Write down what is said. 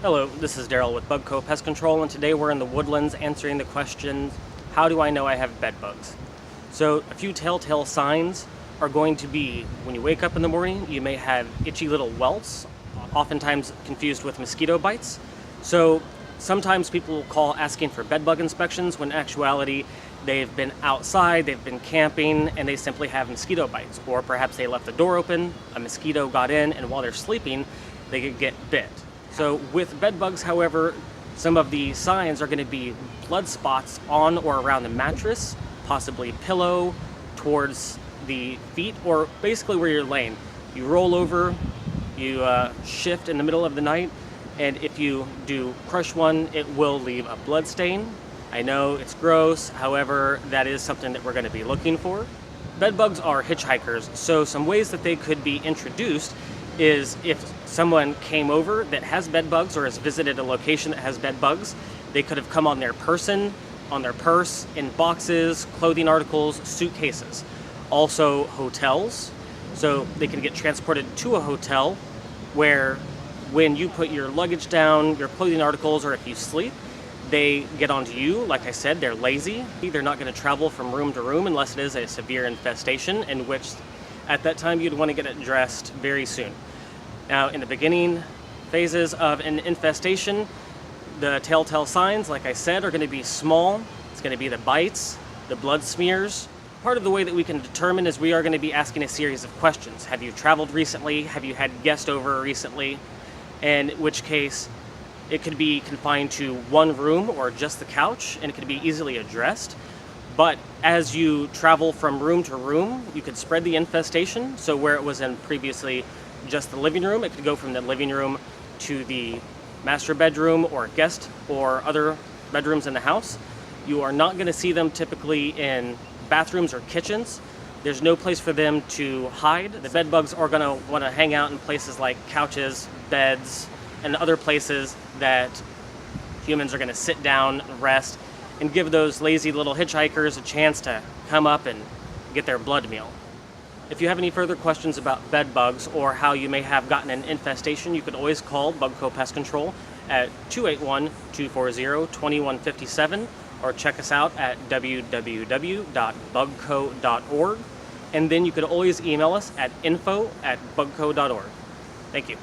Hello, this is Daryl with BUGCO Pest Control, and today we're in the Woodlands answering the question, how do I know I have bed bugs? So a few telltale signs are going to be when you wake up in the morning, you may have itchy little welts, oftentimes confused with mosquito bites. So sometimes people will call asking for bed bug inspections when in actuality they've been outside, they've been camping, and they simply have mosquito bites. Or perhaps they left the door open, a mosquito got in, and while they're sleeping, they could get bit. So with bed bugs, however, some of the signs are going to be blood spots on or around the mattress, possibly pillow, towards the feet, or basically where you're laying. You roll over, you shift in the middle of the night, and if you do crush one, it will leave a blood stain. I know it's gross, however, that is something that we're going to be looking for. Bed bugs are hitchhikers, so some ways that they could be introduced is if someone came over that has bed bugs or has visited a location that has bed bugs, they could have come on their person, on their purse, in boxes, clothing articles, suitcases. Also hotels, so they can get transported to a hotel where when you put your luggage down, your clothing articles, or if you sleep, they get onto you. Like I said, they're lazy. They're not going to travel from room to room unless it is a severe infestation, in which at that time you'd want to get it addressed very soon. Now, in the beginning phases of an infestation, the telltale signs, like I said, are going to be small. It's going to be the bites, the blood smears. Part of the way that we can determine is we are going to be asking a series of questions. Have you traveled recently? Have you had guests over recently? In which case, it could be confined to one room or just the couch, and it could be easily addressed. But as you travel from room to room, you could spread the infestation. So where it was in previously just the living room, it could go from the living room to the master bedroom or guest or other bedrooms in the house. You are not going to see them typically in bathrooms or kitchens. There's no place for them to hide. The bed bugs are going to want to hang out in places like couches, beds, and other places that humans are going to sit down, rest, and give those lazy little hitchhikers a chance to come up and get their blood meal. If you have any further questions about bed bugs or how you may have gotten an infestation, you could always call BUGCO Pest Control at 281-240-2157 or check us out at www.bugco.org. And then you could always email us at info@bugco.org. Thank you.